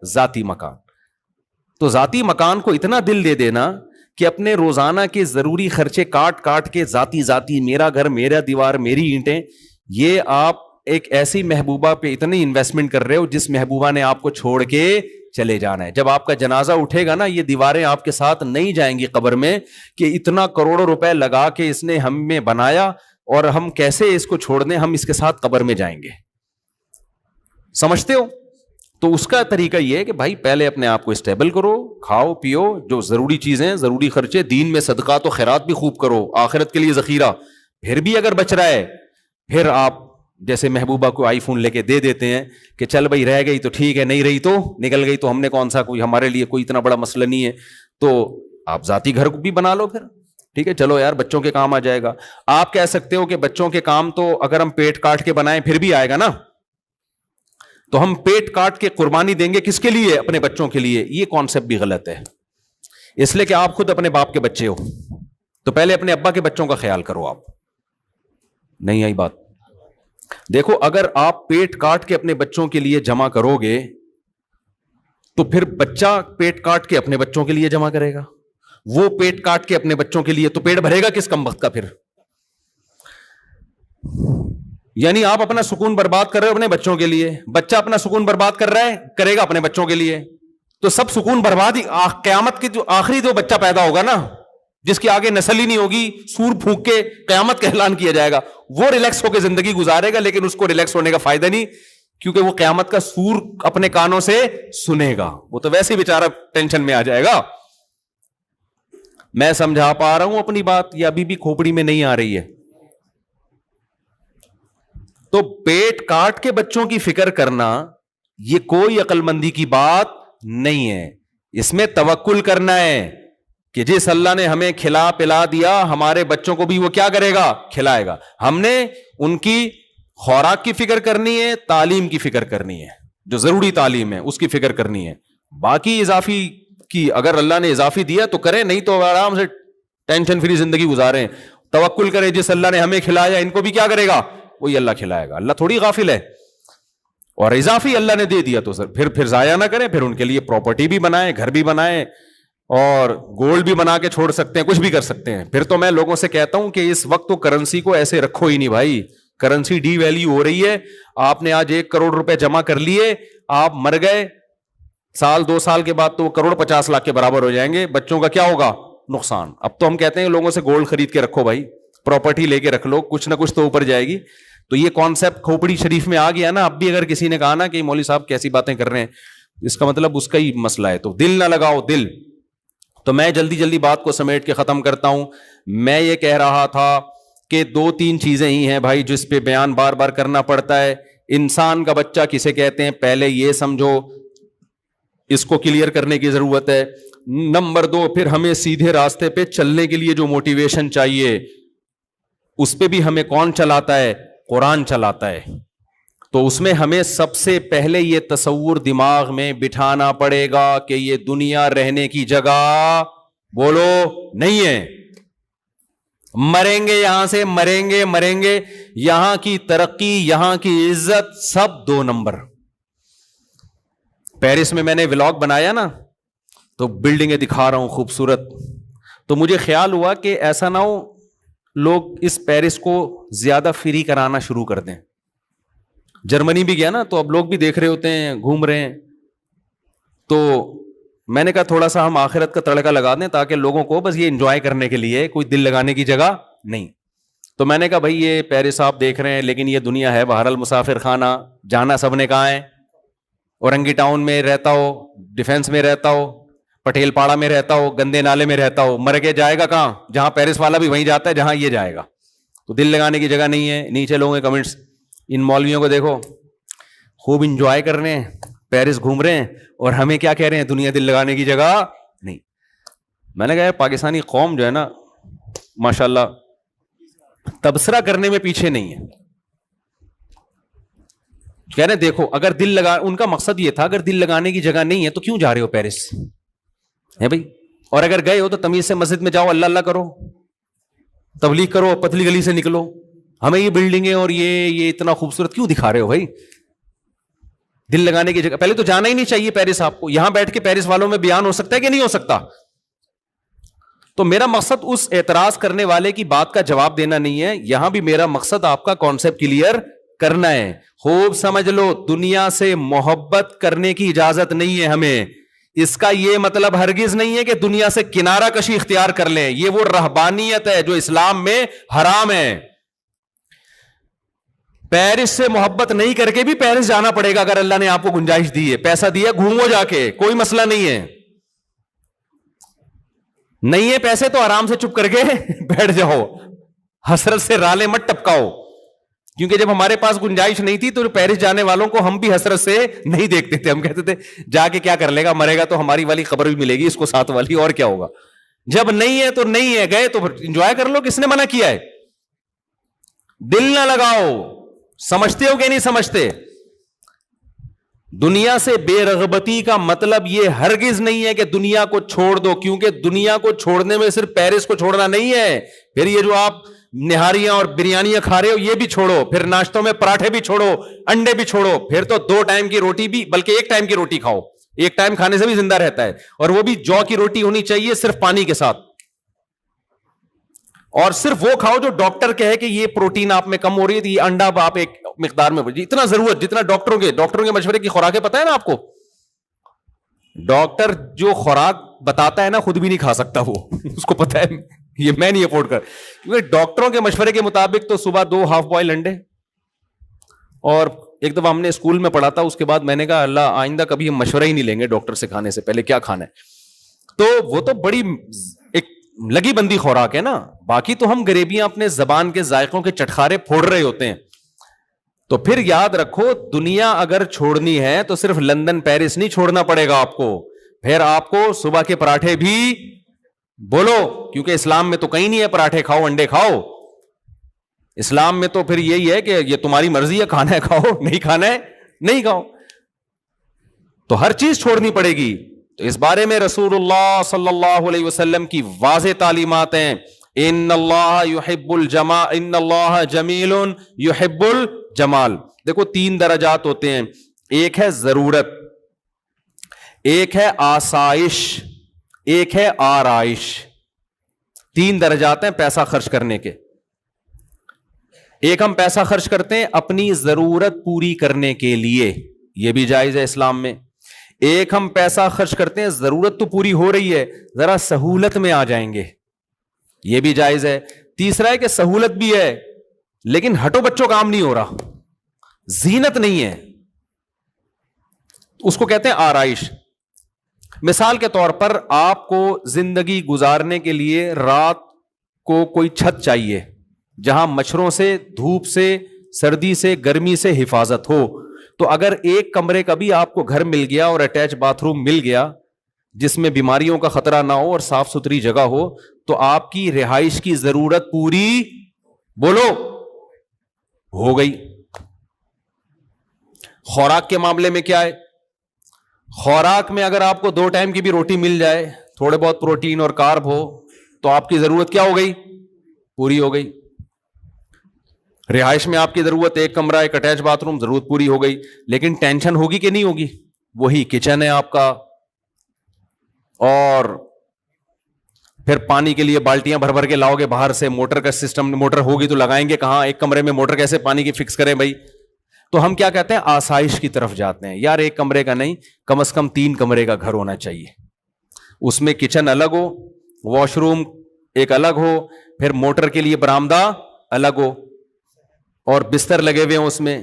ذاتی مکان. تو ذاتی مکان کو اتنا دل دے دینا کہ اپنے روزانہ کے ضروری خرچے کاٹ کاٹ کے ذاتی میرا گھر میرا دیوار میری اینٹیں, یہ آپ ایک ایسی محبوبہ پہ اتنی انویسٹمنٹ کر رہے ہو جس محبوبہ نے آپ کو چھوڑ کے چلے جانا ہے. جب آپ کا جنازہ اٹھے گا نا, یہ دیواریں آپ کے ساتھ نہیں جائیں گی قبر میں کہ اتنا کروڑوں روپے لگا کے اس نے ہم میں بنایا اور ہم کیسے اس کو چھوڑ دیں, ہم اس کے ساتھ قبر میں جائیں گے. سمجھتے ہو؟ تو اس کا طریقہ یہ ہے کہ بھائی پہلے اپنے آپ کو اسٹیبل کرو, کھاؤ پیو, جو ضروری چیزیں ضروری خرچے, دین میں صدقات و خیرات بھی خوب کرو, آخرت کے لیے ذخیرہ. پھر بھی اگر بچ رہا ہے پھر آپ جیسے محبوبہ کو آئی فون لے کے دے دیتے ہیں کہ چل بھائی رہ گئی تو ٹھیک ہے, نہیں رہی تو نکل گئی تو ہم نے کون سا, کوئی ہمارے لیے کوئی اتنا بڑا مسئلہ نہیں ہے. تو آپ ذاتی گھر بھی بنا لو پھر, ٹھیک ہے چلو یار بچوں کے کام آ جائے گا. آپ کہہ سکتے ہو کہ بچوں کے کام تو اگر ہم پیٹ کاٹ کے بنائیں پھر بھی آئے گا نا, تو ہم پیٹ کاٹ کے قربانی دیں گے کس کے لیے؟ اپنے بچوں کے لیے. یہ کانسیپٹ بھی غلط ہے, اس لیے کہ آپ خود اپنے باپ کے بچے ہو تو پہلے اپنے ابا کے بچوں کا خیال کرو. آپ نہیں آئی بات؟ دیکھو اگر آپ پیٹ کاٹ کے اپنے بچوں کے لیے جمع کرو گے تو پھر بچہ پیٹ کاٹ کے اپنے بچوں کے لیے جمع کرے گا, وہ پیٹ کاٹ کے اپنے بچوں کے لیے, تو پیٹ بھرے گا کس کم وقت کا پھر؟ یعنی آپ اپنا سکون برباد کر رہے ہو اپنے بچوں کے لیے, بچہ اپنا سکون برباد کر رہا ہے, کرے گا اپنے بچوں کے لیے, تو سب سکون برباد ہی. قیامت کے جو آخری جو بچہ پیدا ہوگا نا, جس کی آگے نسل ہی نہیں ہوگی, سور پھونک کے قیامت کا اعلان کیا جائے گا, وہ ریلیکس ہو کے زندگی گزارے گا, لیکن اس کو ریلیکس ہونے کا فائدہ نہیں, کیونکہ وہ قیامت کا سور اپنے کانوں سے سنے گا, وہ تو ویسے ہی بیچارہ ٹینشن میں آ جائے گا. میں سمجھا پا رہا ہوں اپنی بات یا ابھی بھی کھوپڑی میں نہیں آ رہی ہے؟ تو پیٹ کاٹ کے بچوں کی فکر کرنا یہ کوئی عقل مندی کی بات نہیں ہے. اس میں توکل کرنا ہے کہ جس اللہ نے ہمیں کھلا پلا دیا ہمارے بچوں کو بھی وہ کیا کرے گا؟ کھلائے گا. ہم نے ان کی خوراک کی فکر کرنی ہے, تعلیم کی فکر کرنی ہے, جو ضروری تعلیم ہے اس کی فکر کرنی ہے. باقی اضافی کی اگر اللہ نے اضافی دیا تو کریں, نہیں تو آرام سے ٹینشن فری زندگی گزاریں. توکل کریں جس اللہ نے ہمیں کھلایا ان کو بھی کیا کرے گا؟ وہی اللہ کھلائے گا. اللہ تھوڑی غافل ہے. اور اضافی اللہ نے دے دیا تو سر پھر ضائع نہ کریں, پھر ان کے لیے پراپرٹی بھی بنائیں, گھر بھی بنائیں, اور گولڈ بھی بنا کے چھوڑ سکتے ہیں, کچھ بھی کر سکتے ہیں. پھر تو میں لوگوں سے کہتا ہوں کہ اس وقت تو کرنسی کو ایسے رکھو ہی نہیں بھائی, کرنسی ڈی ویلیو ہو رہی ہے. آپ نے آج 1 کروڑ روپے جمع کر لیے, آپ مر گئے, سال 2 سال کے بعد تو وہ 1,50,00,000 کے برابر ہو جائیں گے. بچوں کا کیا ہوگا؟ نقصان. اب تو ہم کہتے ہیں لوگوں سے گولڈ خرید کے رکھو بھائی, پراپرٹی لے کے رکھ لو, کچھ نہ کچھ تو اوپر جائے گی. تو یہ کانسیپٹ کھوپڑی شریف میں آ گیا نا. اب بھی اگر کسی نے کہا نا کہ مولوی صاحب کیسی باتیں کر رہے ہیں, اس کا مطلب اس کا ہی مسئلہ ہے. تو دل نہ لگاؤ, دل. تو میں جلدی بات کو سمیٹ کے ختم کرتا ہوں. میں یہ کہہ رہا تھا کہ 2-3 چیزیں ہی ہیں بھائی جس پہ بیان بار بار کرنا پڑتا ہے. انسان کا بچہ کسے کہتے ہیں پہلے یہ سمجھو, اس کو کلیئر کرنے کی ضرورت ہے. نمبر 2, پھر ہمیں سیدھے راستے پہ چلنے کے لیے جو موٹیویشن چاہیے اس پہ بھی ہمیں کون چلاتا ہے؟ قرآن چلاتا ہے. تو اس میں ہمیں سب سے پہلے یہ تصور دماغ میں بٹھانا پڑے گا کہ یہ دنیا رہنے کی جگہ بولو نہیں ہے. مریں گے یہاں سے, مریں گے. یہاں کی ترقی, یہاں کی عزت سب 2 نمبر. پیرس میں نے ولاگ بنایا نا, تو بلڈنگیں دکھا رہا ہوں خوبصورت, تو مجھے خیال ہوا کہ ایسا نہ ہو لوگ اس پیرس کو زیادہ فری کرانا شروع کر دیں. جرمنی بھی گیا نا, تو اب لوگ بھی دیکھ رہے ہوتے ہیں, گھوم رہے ہیں. تو میں نے کہا تھوڑا سا ہم آخرت کا تڑکا لگا دیں تاکہ لوگوں کو بس یہ انجوائے کرنے کے لیے, کوئی دل لگانے کی جگہ نہیں. تو میں نے کہا بھائی یہ پیرس آپ دیکھ رہے ہیں لیکن یہ دنیا ہے بہرحال مسافر خانہ, جانا سب نے کہاں ہے. اورنگی ٹاؤن میں رہتا ہو, ڈیفینس میں رہتا ہو, پٹیل پاڑا میں رہتا ہو, گندے نالے میں رہتا ہو, مر کے جائے گا کہاں؟ جہاں پیرس والا بھی وہیں جاتا ہے جہاں یہ جائے گا. تو دل لگانے کی جگہ نہیں ہے. نیچے لوگوں کے کمنٹس, ان مولویوں کو دیکھو خوب انجوائے کر رہے ہیں, پیرس گھوم رہے ہیں, اور ہمیں کیا کہہ رہے ہیں؟ دنیا دل لگانے کی جگہ نہیں. میں نے کہا پاکستانی قوم جو ہے نا ماشاءاللہ تبصرہ کرنے میں پیچھے نہیں ہے. کہہ رہے دیکھو اگر دل لگا, ان کا مقصد یہ تھا اگر دل لگانے کی جگہ نہیں ہے تو کیوں جا رہے ہو پیرس ہے بھائی. اور اگر گئے ہو تو تمیز سے مسجد میں جاؤ, اللہ اللہ کرو, تبلیغ کرو, پتلی گلی سے نکلو. ہمیں یہ بلڈنگیں اور یہ اتنا خوبصورت کیوں دکھا رہے ہو بھائی؟ دل لگانے کی جگہ. پہلے تو جانا ہی نہیں چاہیے پیرس آپ کو. یہاں بیٹھ کے پیرس والوں میں بیان ہو سکتا ہے کہ نہیں ہو سکتا؟ تو میرا مقصد اس اعتراض کرنے والے کی بات کا جواب دینا نہیں ہے. یہاں بھی میرا مقصد آپ کا کانسیپٹ کلیئر کرنا ہے. خوب سمجھ لو, دنیا سے محبت کرنے کی اجازت نہیں ہے ہمیں. اس کا یہ مطلب ہرگز نہیں ہے کہ دنیا سے کنارہ کشی اختیار کر لیں. یہ وہ رہبانیت ہے جو اسلام میں حرام ہے. پیرس سے محبت نہیں کر کے بھی پیرس جانا پڑے گا اگر اللہ نے آپ کو گنجائش دی ہے, پیسہ دیا, گھومو جا کے, کوئی مسئلہ نہیں ہے. نہیں ہے پیسے تو آرام سے چپ کر کے بیٹھ جاؤ, حسرت سے رالے مت ٹپکاؤ. کیونکہ جب ہمارے پاس گنجائش نہیں تھی تو پیرس جانے والوں کو ہم بھی حسرت سے نہیں دیکھتے تھے. ہم کہتے تھے جا کے کیا کر لے گا, مرے گا تو ہماری والی خبر بھی ملے گی اس کو, ساتھ والی, اور کیا ہوگا. جب نہیں ہے تو نہیں ہے, گئے تو انجوائے کر لو. کس نے منع کیا ہے؟ دل نہ لگاؤ. سمجھتے ہو کہ نہیں سمجھتے؟ دنیا سے بے رغبتی کا مطلب یہ ہرگز نہیں ہے کہ دنیا کو چھوڑ دو, کیونکہ دنیا کو چھوڑنے میں صرف پیرس کو چھوڑنا نہیں ہے. پھر یہ جو آپ نہاریاں اور بریانیاں کھا رہے ہو یہ بھی چھوڑو, پھر ناشتوں میں پراٹھے بھی چھوڑو, انڈے بھی چھوڑو, پھر تو 2 ٹائم کی روٹی بھی, بلکہ 1 ٹائم کی روٹی کھاؤ. 1 ٹائم کھانے سے بھی زندہ رہتا ہے, اور وہ بھی جو کی روٹی ہونی چاہیے صرف پانی کے ساتھ. اور صرف وہ کھاؤ جو ڈاکٹر کہے کہ یہ پروٹین آپ میں کم ہو رہی ہے, یہ انڈا آپ ایک مقدار میں, اتنا ضرورت جتنا ڈاکٹروں کے مشورے کی خوراکیں پتہ ہے نا آپ کو. ڈاکٹر جو خوراک بتاتا ہے نا خود بھی نہیں کھا سکتا وہ, اس کو پتہ ہے یہ میں نہیں افورڈ کر. کیونکہ ڈاکٹروں کے مشورے کے مطابق تو صبح 2 ہاف بوائل انڈے, اور ایک دفعہ ہم نے اسکول میں پڑھا تھا, اس کے بعد میں نے کہا اللہ آئندہ کبھی ہم مشورہ ہی نہیں لیں گے ڈاکٹر سے کھانے سے پہلے کیا کھانا ہے. تو وہ تو بڑی ایک لگی بندی خوراک ہے نا. باقی تو ہم غریبیاں اپنے زبان کے ذائقوں کے چٹخارے پھوڑ رہے ہوتے ہیں. تو پھر یاد رکھو, دنیا اگر چھوڑنی ہے تو صرف لندن پیرس نہیں چھوڑنا پڑے گا آپ کو. پھر آپ کو صبح کے پراٹھے بھی بولو, کیونکہ اسلام میں تو کہیں نہیں ہے پراٹھے کھاؤ انڈے کھاؤ. اسلام میں تو پھر یہی ہے کہ یہ تمہاری مرضی ہے, کھانا ہے کھاؤ, نہیں کھانا ہے نہیں کھاؤ. تو ہر چیز چھوڑنی پڑے گی. تو اس بارے میں رسول اللہ صلی اللہ علیہ وسلم کی واضح تعلیمات ہیں. ان اللہ یحب الجمال, ان اللہ جمیل یحب الجمال. دیکھو 3 درجات ہوتے ہیں, ایک ہے ضرورت, ایک ہے آسائش, ایک ہے آرائش. 3 درجات ہیں پیسہ خرچ کرنے کے. ایک ہم پیسہ خرچ کرتے ہیں اپنی ضرورت پوری کرنے کے لیے, یہ بھی جائز ہے اسلام میں. ایک ہم پیسہ خرچ کرتے ہیں ضرورت تو پوری ہو رہی ہے, ذرا سہولت میں آ جائیں گے, یہ بھی جائز ہے. تیسرا ہے کہ سہولت بھی ہے لیکن ہٹو بچوں کام نہیں ہو رہا, زینت نہیں ہے, اس کو کہتے ہیں آرائش. مثال کے طور پر آپ کو زندگی گزارنے کے لیے رات کو کوئی چھت چاہیے جہاں مچھروں سے, دھوپ سے, سردی سے, گرمی سے حفاظت ہو. تو اگر ایک کمرے کا بھی آپ کو گھر مل گیا اور اٹیچ باتھ روم مل گیا جس میں بیماریوں کا خطرہ نہ ہو اور صاف ستھری جگہ ہو, تو آپ کی رہائش کی ضرورت پوری بولو ہو گئی. خوراک کے معاملے میں کیا ہے؟ خوراک میں اگر آپ کو 2 ٹائم کی بھی روٹی مل جائے, تھوڑے بہت پروٹین اور کارب ہو, تو آپ کی ضرورت کیا ہو گئی؟ پوری ہو گئی. رہائش میں آپ کی ضرورت 1 کمرہ, 1 اٹیچ باتھ روم, ضرورت پوری ہو گئی. لیکن ٹینشن ہوگی کہ نہیں ہوگی؟ وہی کچن ہے آپ کا, اور پھر پانی کے لیے بالٹیاں بھر بھر کے لاؤ گے باہر سے, موٹر کا سسٹم, موٹر ہوگی تو لگائیں گے کہاں, ایک کمرے میں موٹر کیسے پانی کی فکس کریں بھائی. تو ہم کیا کہتے ہیں, آسائش کی طرف جاتے ہیں. یار 1 کمرے کا نہیں, کم از کم 3 کمرے کا گھر ہونا چاہیے. اس میں کچن الگ ہو, واش روم ایک الگ ہو, پھر موٹر کے لیے برآمدہ الگ ہو, اور بستر لگے ہوئے ہیں اس میں,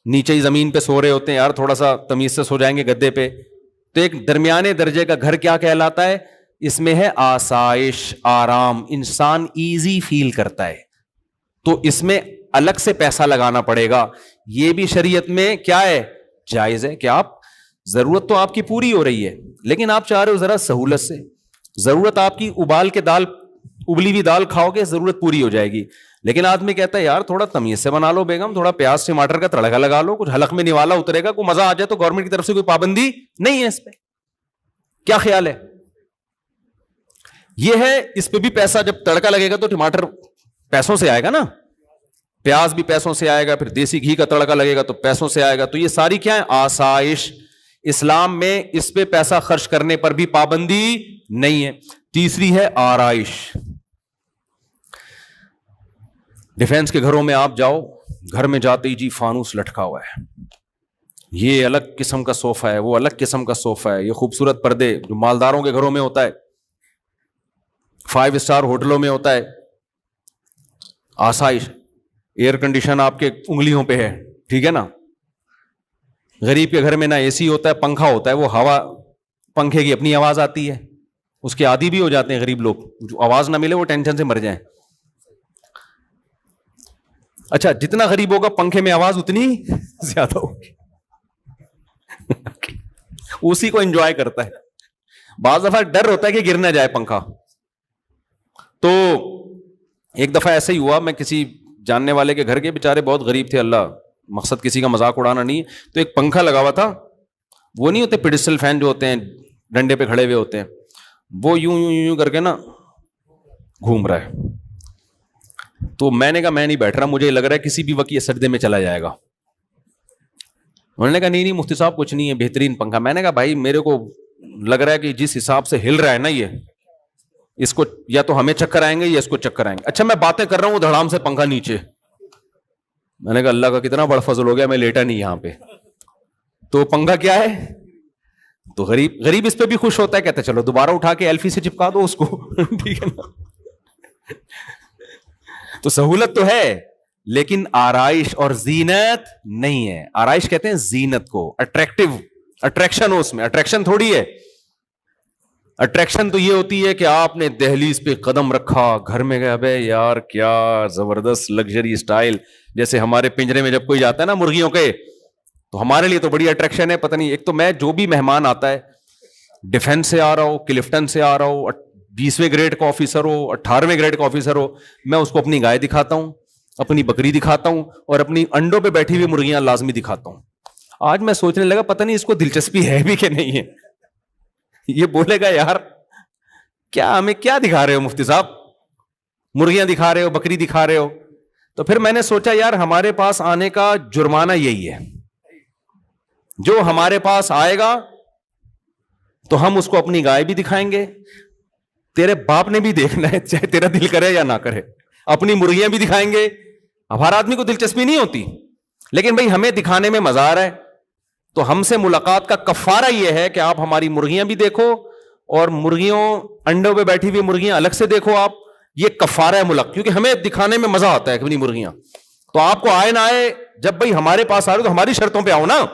نیچے ہی زمین پہ سو رہے ہوتے ہیں, یار تھوڑا سا تمیز سے سو جائیں گے گدے پہ. تو ایک درمیانے درجے کا گھر کیا کہلاتا ہے؟ اس میں ہے آسائش, آرام, انسان ایزی فیل کرتا ہے. تو اس میں الگ سے پیسہ لگانا پڑے گا. یہ بھی شریعت میں کیا ہے؟ جائز ہے کہ آپ ضرورت تو آپ کی پوری ہو رہی ہے لیکن آپ چاہ رہے ہو ذرا سہولت سے. ضرورت آپ کی ابال کے دال, ابلی ہوئی دال کھاؤ گے, ضرورت پوری ہو جائے گی. لیکن آدمی کہتا ہے یار تھوڑا تمیز سے بنا لو بیگم, تھوڑا پیاز ٹماٹر کا تڑکا لگا لو, کچھ حلق میں نوالا اترے گا, کوئی مزہ آ جائے. تو گورنمنٹ کی طرف سے کوئی پابندی نہیں ہے اس پہ. کیا خیال ہے؟ یہ ہے اس پہ بھی پیسہ, جب تڑکا لگے گا تو ٹماٹر پیسوں سے آئے گا نا, پیاز بھی پیسوں سے آئے گا, پھر دیسی گھی کا تڑکا لگے گا تو پیسوں سے آئے گا. تو یہ ساری کیا ہے؟ آسائش. اسلام میں اس پہ پیسہ خرچ کرنے پر بھی پابندی نہیں ہے. تیسری ہے آرائش. ڈیفینس کے گھروں میں آپ جاؤ, گھر میں جاتے ہی جی فانوس لٹکا ہوا ہے, یہ الگ قسم کا صوفہ ہے, وہ الگ قسم کا صوفہ ہے, یہ خوبصورت پردے جو مالداروں کے گھروں میں ہوتا ہے, 5 اسٹار ہوٹلوں میں ہوتا ہے. آسائش, ایئر کنڈیشن آپ کے انگلیوں پہ ہے, ٹھیک ہے نا. غریب کے گھر میں نہ اے سی ہوتا ہے, پنکھا ہوتا ہے, وہ ہوا پنکھے کی اپنی آواز آتی ہے, اس کے عادی بھی ہو جاتے ہیں غریب لوگ, جو آواز نہ ملے وہ ٹینشن سے مر جائیں. اچھا, جتنا غریب ہوگا پنکھے میں آواز اتنی زیادہ ہوگی, اسی کو انجوائے کرتا ہے. بعض دفعہ ڈر ہوتا ہے کہ گر نہ جائے پنکھا. تو ایک دفعہ ایسا ہی ہوا, میں کسی جاننے والے کے گھر کے, بیچارے بہت غریب تھے, اللہ مقصد کسی کا مذاق اڑانا نہیں ہے, تو ایک پنکھا لگا ہوا تھا, وہ نہیں ہوتے پیڈسٹل فین جو ہوتے ہیں ڈنڈے پہ کھڑے ہوئے ہوتے ہیں, وہ یوں یوں یوں کر کے نا گھوم رہا ہے. تو میں نے کہا میں نہیں بیٹھ رہا, مجھے لگ رہا ہے کسی بھی وقت یہ سجدے میں چلا جائے گا. انہوں نے کہا نہیں مفتی صاحب کچھ نہیں ہے, بہترین پنکھا. میں نے کہا بھائی میرے کو لگ رہا ہے کہ جس حساب سے ہل رہا ہے نا یہ, اس کو یا تو ہمیں چکر آئیں گے یا اس کو چکر آئیں گے. اچھا میں باتیں کر رہا ہوں, دھڑام سے پنکھا نیچے. میں نے کہا اللہ کا کتنا بڑا فضل ہو گیا, میں لیٹا نہیں یہاں پہ. تو پنکھا کیا ہے, تو غریب اس پہ بھی خوش ہوتا ہے, کہتا ہے چلو دوبارہ اٹھا کے ایلفی سے چپکا دو اس کو, ٹھیک ہے نا. تو سہولت تو ہے لیکن آرائش اور زینت نہیں ہے. آرائش کہتے ہیں زینت کو, اٹریکشن ہو اس میں, اٹریکشن تھوڑی ہے. اٹریکشن تو یہ ہوتی ہے کہ آپ نے دہلیز پہ قدم رکھا, گھر میں گئے, ابے یار کیا زبردست لگژری اسٹائل. جیسے ہمارے پنجرے میں جب کوئی جاتا ہے نا مرغیوں کے, تو ہمارے لیے تو بڑی اٹریکشن ہے. پتہ نہیں, ایک تو میں جو بھی مہمان آتا ہے, ڈیفینس سے آ رہا ہو, کلفٹن سے آ رہا ہو, 20ویں گریڈ کا آفیسر ہو, 18ویں گریڈ کا آفیسر ہو, میں اس کو اپنی گائے دکھاتا ہوں, اپنی بکری دکھاتا ہوں, اور اپنی انڈوں پہ بیٹھی ہوئی مرغیاں لازمی دکھاتا ہوں. آج میں سوچنے لگا پتہ نہیں اس کو دلچسپی ہے بھی کہ نہیں ہے. یہ بولے گا یار کیا ہمیں کیا دکھا رہے ہو مفتی صاحب, مرغیاں دکھا رہے ہو, بکری دکھا رہے ہو. تو پھر میں نے سوچا یار ہمارے پاس آنے کا جرمانہ یہی ہے, جو ہمارے پاس آئے گا تو ہم اس کو اپنی گائے بھی دکھائیں گے, تیرے باپ نے بھی دیکھنا ہے چاہے تیرا دل کرے یا نہ کرے, اپنی مرغیاں بھی دکھائیں گے. اب ہر آدمی کو دلچسپی نہیں ہوتی, لیکن بھائی ہمیں دکھانے میں مزہ آ رہا ہے, تو ہم سے ملاقات کا کفارہ یہ ہے کہ آپ ہماری مرغیاں بھی دیکھو اور مرغیوں انڈوں پہ بیٹھی ہوئی مرغیاں الگ سے دیکھو آپ. یہ کفارہ ہے ملک, کیونکہ ہمیں دکھانے میں مزہ آتا ہے اپنی مرغیاں. تو آپ کو آئے نہ آئے, جب بھائی ہمارے پاس آ رہے تو ہماری شرطوں پہ آؤ نا.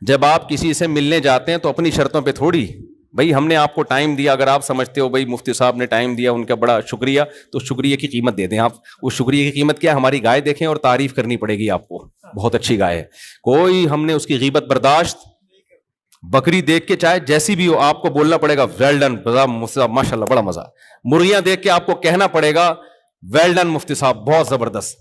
جب آپ کسی سے ملنے جاتے ہیں تو اپنی شرطوں پہ تھوڑی, بھائی ہم نے آپ کو ٹائم دیا, اگر آپ سمجھتے ہو بھائی مفتی صاحب نے ٹائم دیا ان کا بڑا شکریہ, تو شکریہ کی قیمت دے دیں آپ. اس شکریہ کی قیمت کیا ہے, ہماری گائے دیکھیں اور تعریف کرنی پڑے گی آپ کو, بہت اچھی گائے ہے. کوئی ہم نے اس کی غیبت برداشت, بکری دیکھ کے چاہے جیسی بھی ہو آپ کو بولنا پڑے گا ویل ڈن ماشاء اللہ بڑا مزہ. مرغیاں دیکھ کے آپ کو کہنا پڑے گا ویل ڈن مفتی صاحب بہت زبردست.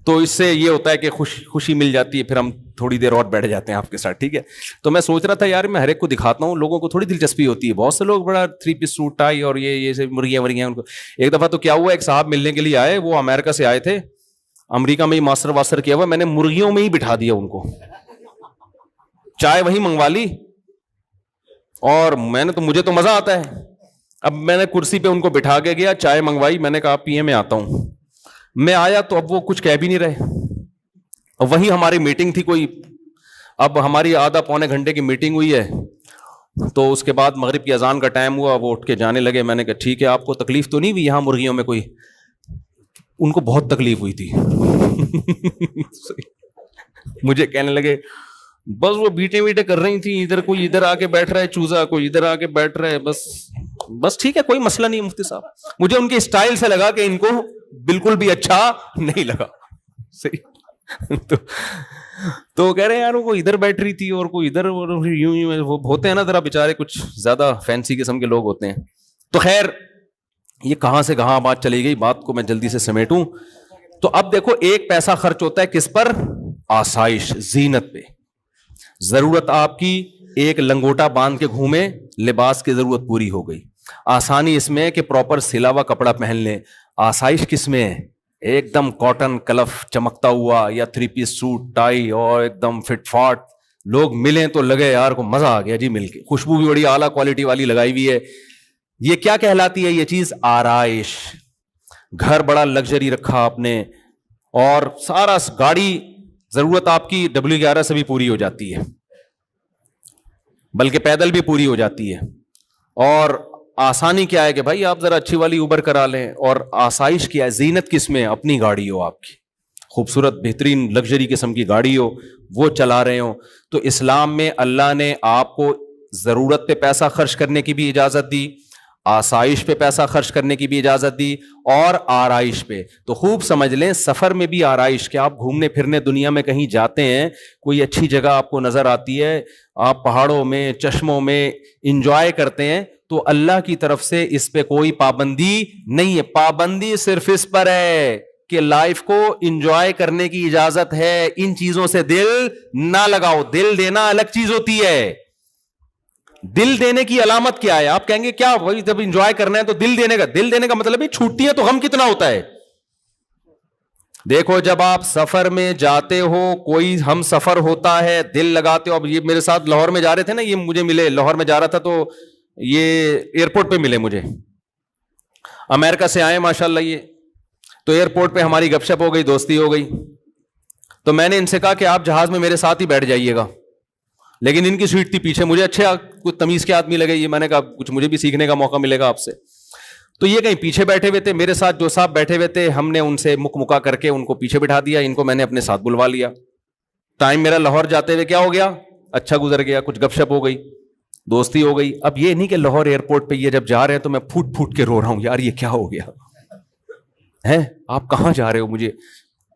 تو اس سے یہ ہوتا ہے کہ خوشی مل جاتی ہے, پھر ہم تھوڑی دیر اور بیٹھ جاتے ہیں آپ کے ساتھ, ٹھیک ہے. تو میں سوچ رہا تھا یار میں ہر ایک کو دکھاتا ہوں, لوگوں کو تھوڑی دلچسپی ہوتی ہے. بہت سے لوگ بڑا 3 پیس سوٹ ٹائی اور یہ مرغیاں ان کو. ایک دفعہ تو کیا ہوا, ایک صاحب ملنے کے لیے آئے, وہ امریکہ سے آئے تھے, امریکہ میں ہی ماسٹر واسٹر کیا ہوا, میں نے مرغیوں میں ہی بٹھا دیا ان کو, چائے وہی منگوا لی, اور میں نے تو مجھے تو مزہ آتا ہے. اب میں نے کرسی پہ ان کو بٹھا کے گیا, چائے منگوائی, میں نے کہا پیے میں آتا ہوں. میں آیا تو اب وہ کچھ کہہ بھی نہیں رہے, اور وہی ہماری میٹنگ تھی کوئی, اب ہماری آدھا پونے گھنٹے کی میٹنگ ہوئی ہے, تو اس کے بعد مغرب کی اذان کا ٹائم ہوا, وہ اٹھ کے جانے لگے. میں نے کہا ٹھیک ہے, آپ کو تکلیف تو نہیں ہوئی یہاں مرغیوں میں کوئی؟ ان کو بہت تکلیف ہوئی تھی. مجھے کہنے لگے بس وہ بیٹے ویٹے کر رہی تھی, ادھر کوئی ادھر آ کے بیٹھ رہا ہے چوزا, کوئی ادھر آ کے بیٹھ رہا ہے, بس ٹھیک ہے کوئی مسئلہ نہیں مفتی صاحب. مجھے ان کے اسٹائل سے لگا کہ ان کو بالکل بھی اچھا نہیں لگا. صحیح. تو کہہ رہے ہیں یار وہ ادھر بیٹھ رہی تھی اور کوئی ادھر, یوں وہ ہوتے ہیں نا ذرا بیچارے کچھ زیادہ فینسی قسم کے لوگ ہوتے ہیں. تو خیر یہ کہاں سے کہاں بات چلی گئی, بات کو میں جلدی سے سمیٹوں. تو اب دیکھو ایک پیسہ خرچ ہوتا ہے کس پر؟ آسائش, زینت پہ. ضرورت آپ کی ایک لنگوٹا باندھ کے گھومے, لباس کی ضرورت پوری ہو گئی. آسانی اس میں کہ پراپر سلا ہوا کپڑا پہن لیں. آسائش کس میں ہے؟ ایک دم کاٹن کلف چمکتا ہوا یا 3 پیس سوٹ ٹائی اور ایک دم فٹ فاٹ, لوگ ملیں تو لگے یار کو مزہ آ گیا جی مل کے, خوشبو بھی بڑی اعلیٰ کوالٹی والی لگائی ہوئی ہے. یہ کیا کہلاتی ہے یہ چیز؟ آرائش. گھر بڑا لگژری رکھا آپ نے, اور سارا گاڑی ضرورت آپ کی W11 سے بھی پوری ہو جاتی ہے, بلکہ پیدل بھی پوری ہو جاتی ہے. اور آسانی کیا ہے کہ بھائی آپ ذرا اچھی والی اوبر کرا لیں, اور آسائش کیا ہے, زینت کس میں؟ اپنی گاڑی ہو آپ کی, خوبصورت بہترین لگژری قسم کی گاڑی ہو, وہ چلا رہے ہو. تو اسلام میں اللہ نے آپ کو ضرورت پہ پیسہ خرچ کرنے کی بھی اجازت دی, آسائش پہ پیسہ خرچ کرنے کی بھی اجازت دی, اور آرائش پہ. تو خوب سمجھ لیں سفر میں بھی آرائش, کہ آپ گھومنے پھرنے دنیا میں کہیں جاتے ہیں, کوئی اچھی جگہ آپ کو نظر آتی ہے, آپ پہاڑوں میں چشموں میں انجوائے کرتے ہیں, تو اللہ کی طرف سے اس پہ کوئی پابندی نہیں ہے. پابندی صرف اس پر ہے کہ لائف کو انجوائے کرنے کی اجازت ہے, ان چیزوں سے دل نہ لگاؤ. دل دینا الگ چیز ہوتی ہے. دل دینے کی علامت کیا ہے؟ آپ کہیں گے کیا وہی جب انجوائے کرنا ہے تو دل دینے کا مطلب ہے چھوٹتی ہے تو غم کتنا ہوتا ہے. دیکھو جب آپ سفر میں جاتے ہو, کوئی ہم سفر ہوتا ہے, دل لگاتے ہو. اب یہ میرے ساتھ لاہور میں جا رہے تھے نا, یہ مجھے ملے, لاہور میں جا رہا تھا تو یہ ایئرپورٹ پہ ملے مجھے, امریکہ سے آئے ماشاءاللہ. یہ تو ایئرپورٹ پہ ہماری گپ شپ ہو گئی, دوستی ہو گئی. تو میں نے ان سے کہا کہ آپ جہاز میں میرے ساتھ ہی بیٹھ جائیے گا, لیکن ان کی سیٹ تھی پیچھے. مجھے اچھے کچھ تمیز کے آدمی لگے, یہ میں نے کہا کچھ مجھے بھی سیکھنے کا موقع ملے گا آپ سے. تو یہ کہیں پیچھے بیٹھے ہوئے تھے, میرے ساتھ جو صاحب بیٹھے ہوئے تھے, ہم نے ان سے مکا کر کے ان کو پیچھے بٹھا دیا, ان کو میں نے اپنے ساتھ بلوا لیا. ٹائم میرا لاہور جاتے ہوئے کیا ہو گیا, اچھا گزر گیا, کچھ گپ شپ ہو گئی, دوستی ہو گئی. اب یہ نہیں کہ لاہور ایئرپورٹ پہ یہ جب جا رہے ہیں تو میں پھوٹ پھوٹ کے رو رہا ہوں, یار یہ کیا ہو گیا ہے, آپ کہاں جا رہے ہو, مجھے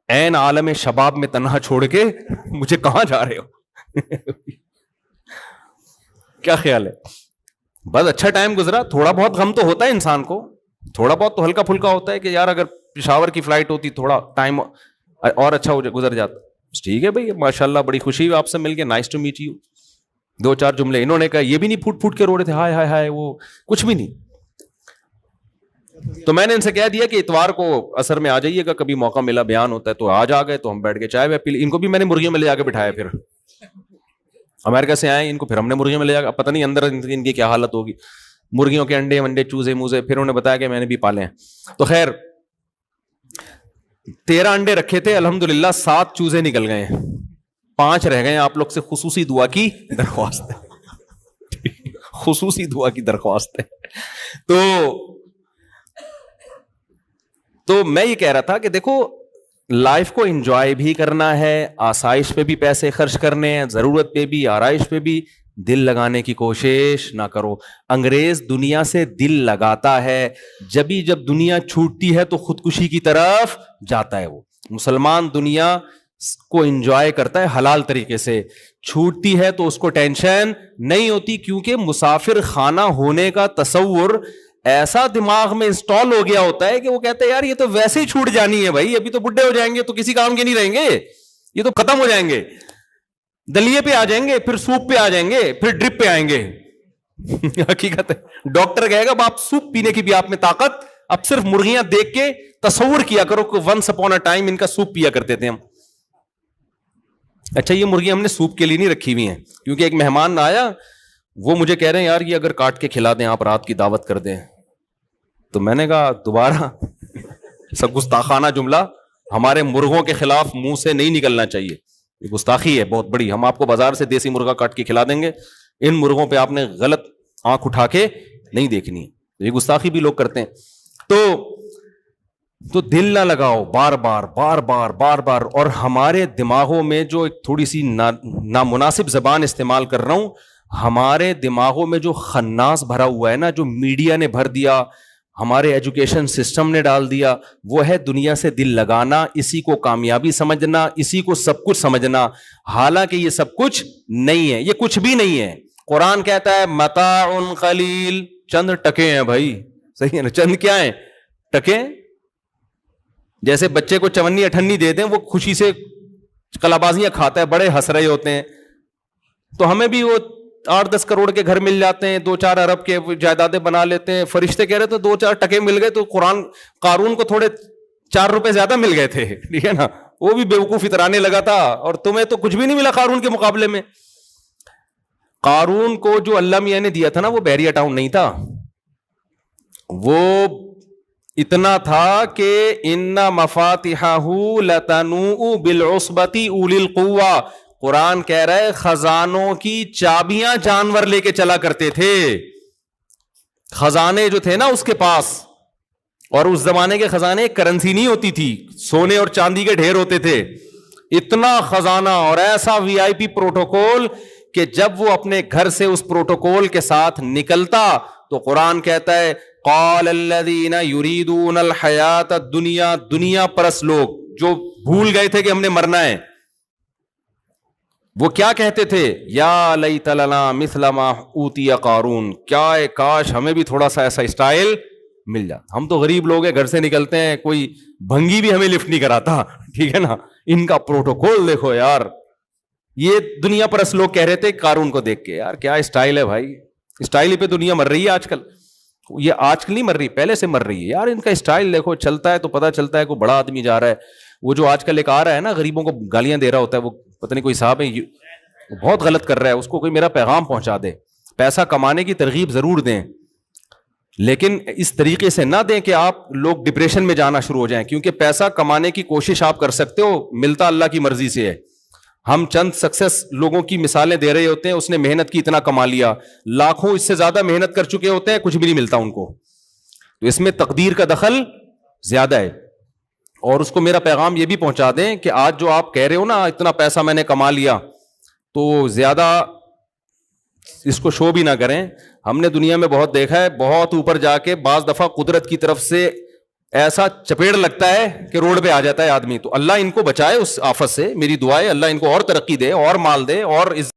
عین عالم شباب میں تنہا چھوڑ کے مجھے کہاں جا رہے ہو. کیا خیال ہے؟ بس اچھا ٹائم گزرا. تھوڑا بہت غم تو ہوتا ہے انسان کو, تھوڑا بہت تو ہلکا پھلکا ہوتا ہے کہ یار اگر پشاور کی فلائٹ ہوتی تھوڑا ٹائم اور اچھا گزر جاتا. ٹھیک ہے بھائی, ماشاءاللہ بڑی خوشی ہوئی آپ سے مل کے, نائس ٹو میٹ یو. 2-4 جملے انہوں نے کہا, یہ بھی نہیں پھوٹ پھوٹ کے رو رہے تھے, ہائے ہائے ہائے, وہ کچھ بھی نہیں. تو میں نے ان سے کہہ دیا کہ اتوار کو عصر میں آ جائیے گا, کبھی موقع ملا بیان ہوتا ہے. تو آج آ گئے, تو ہم بیٹھ کے چائے پی لی. ان کو بھی میں نے مرغیوں میں لے جا کے بٹھایا, پھر امریکہ سے آئے ان کو پھر ہم نے مرغیوں میں لے جا کے, پتہ نہیں اندر ان کی کیا حالت ہوگی, مرغیوں کے انڈے ونڈے چوزے موزے. پھر انہوں نے بتایا کہ میں نے بھی پالے ہیں. تو خیر 13 انڈے رکھے تھے, الحمدللہ 7 چوزے نکل گئے ہیں, 5 رہ گئے. آپ لوگ سے خصوصی دعا کی درخواست ہے, خصوصی دعا کی درخواست ہے. تو میں یہ کہہ رہا تھا کہ دیکھو لائف کو انجوائے بھی کرنا ہے, آسائش پہ بھی پیسے خرچ کرنے ہیں, ضرورت پہ بھی, آرائش پہ بھی. دل لگانے کی کوشش نہ کرو. انگریز دنیا سے دل لگاتا ہے, جب دنیا چھوٹتی ہے تو خودکشی کی طرف جاتا ہے. وہ مسلمان دنیا کو انجوائے کرتا ہے حلال طریقے سے, چھوٹتی ہے تو اس کو ٹینشن نہیں ہوتی, کیونکہ مسافر خانہ ہونے کا تصور ایسا دماغ میں انسٹال ہو گیا ہوتا ہے کہ وہ کہتے ہیں یار یہ تو ویسے ہی چھوٹ جانی ہے بھائی, ابھی تو بڈھے ہو جائیں گے تو کسی کام کے نہیں رہیں گے, یہ تو ختم ہو جائیں گے, دلیے پہ آ جائیں گے, پھر سوپ پہ آ جائیں گے, پھر ڈرپ پہ آئیں گے. حقیقت ہے, ڈاکٹر کہے گا آپ سوپ پینے کی بھی آپ میں طاقت, اب صرف مرغیاں دیکھ کے تصور کیا کرو کہ ونس اپون اے ٹائم ان کا سوپ پیا کرتے تھے ہم. اچھا یہ مرغیاں ہم نے سوپ کے لیے نہیں رکھی ہوئی ہیں, کیونکہ ایک مہمان آیا, وہ مجھے کہہ رہے ہیں یار یہ اگر کاٹ کے کھلا دیں, آپ رات کی دعوت کر دیں. تو میں نے کہا دوبارہ سب گستاخانہ جملہ ہمارے مرغوں کے خلاف منہ سے نہیں نکلنا چاہیے, یہ گستاخی ہے بہت بڑی. ہم آپ کو بازار سے دیسی مرغا کاٹ کے کھلا دیں گے, ان مرغوں پہ آپ نے غلط آنکھ اٹھا کے نہیں دیکھنی, یہ گستاخی بھی لوگ کرتے ہیں. تو دل نہ لگاؤ بار بار بار بار بار بار. اور ہمارے دماغوں میں جو ایک تھوڑی سی نامناسب زبان استعمال کر رہا ہوں, ہمارے دماغوں میں جو خناس بھرا ہوا ہے نا, جو میڈیا نے بھر دیا, ہمارے ایجوکیشن سسٹم نے ڈال دیا, وہ ہے دنیا سے دل لگانا, اسی کو کامیابی سمجھنا, اسی کو سب کچھ سمجھنا. حالانکہ یہ سب کچھ نہیں ہے, یہ کچھ بھی نہیں ہے. قرآن کہتا ہے متاع قلیل, چند ٹکے ہیں بھائی, صحیح ہے نا, چند کیا ہیں, ٹکے. جیسے بچے کو چونی اٹھنی دے دیں, وہ خوشی سے کلابازیاں کھاتا ہے, بڑے ہنس رہے ہوتے ہیں. تو ہمیں بھی وہ 8-10 کروڑ کے گھر مل جاتے ہیں, 2-4 ارب کے جائیدادیں بنا لیتے ہیں. فرشتے کہہ رہے تو 2-4 ٹکے مل گئے, تو قرآن قارون کو تھوڑے 4 روپے زیادہ مل گئے تھے, ٹھیک ہے نا, وہ بھی بیوقوف اترانے لگا تھا, اور تمہیں تو کچھ بھی نہیں ملا قارون کے مقابلے میں. قارون کو جو اللہ میاں نے دیا تھا نا, وہ بحریہ ٹاؤن نہیں تھا, وہ اتنا تھا کہ ان مفاتحہ لتنوء بالعصبۃ اولی القوہ. قرآن کہہ رہا ہے خزانوں کی چابیاں جانور لے کے چلا کرتے تھے. خزانے جو تھے نا اس کے پاس, اور اس زمانے کے خزانے کرنسی نہیں ہوتی تھی, سونے اور چاندی کے ڈھیر ہوتے تھے. اتنا خزانہ اور ایسا وی آئی پی پروٹوکول کہ جب وہ اپنے گھر سے اس پروٹوکول کے ساتھ نکلتا تو قرآن کہتا ہے قال الذین یریدون الحیات الدنیا, دنیا پرس لوگ جو بھول گئے تھے کہ ہم نے مرنا ہے, وہ کیا کہتے تھے, یا لیت لنا مثل ما اوتی قارون, کیا کاش ہمیں بھی تھوڑا سا ایسا اسٹائل مل جاتا. ہم تو غریب لوگ ہیں, گھر سے نکلتے ہیں, کوئی بھنگی بھی ہمیں لفٹ نہیں کراتا, ٹھیک ہے نا. ان کا پروٹوکول دیکھو یار. یہ دنیا پرس لوگ کہہ رہے تھے قارون کو دیکھ کے, یار کیا اسٹائل ہے بھائی, اسٹائل ہی پہ دنیا مر رہی ہے آج کل. یہ آج کل نہیں مر رہی, پہلے سے مر رہی ہے یار. ان کا اسٹائل دیکھو, چلتا ہے تو پتا چلتا ہے کوئی بڑا آدمی جا رہا ہے. وہ جو آج کل ایک آ رہا ہے نا غریبوں کو گالیاں دے رہا ہوتا ہے, وہ پتہ نہیں کوئی صاحب ہے, بہت غلط کر رہا ہے, اس کو کوئی میرا پیغام پہنچا دے. پیسہ کمانے کی ترغیب ضرور دیں, لیکن اس طریقے سے نہ دیں کہ آپ لوگ ڈپریشن میں جانا شروع ہو جائیں, کیونکہ پیسہ کمانے کی کوشش آپ کر سکتے ہو, ملتا اللہ کی مرضی سے ہے. ہم چند سکسیس لوگوں کی مثالیں دے رہے ہوتے ہیں, اس نے محنت کی اتنا کما لیا, لاکھوں اس سے زیادہ محنت کر چکے ہوتے ہیں, کچھ بھی نہیں ملتا ان کو. تو اس میں تقدیر کا دخل زیادہ ہے. اور اس کو میرا پیغام یہ بھی پہنچا دیں کہ آج جو آپ کہہ رہے ہو نا اتنا پیسہ میں نے کما لیا, تو زیادہ اس کو شو بھی نہ کریں. ہم نے دنیا میں بہت دیکھا ہے, بہت اوپر جا کے بعض دفعہ قدرت کی طرف سے ایسا چپیڑ لگتا ہے کہ روڈ پہ آ جاتا ہے آدمی. تو اللہ ان کو بچائے اس آفت سے, میری دعا ہے اللہ ان کو اور ترقی دے, اور مال دے, اور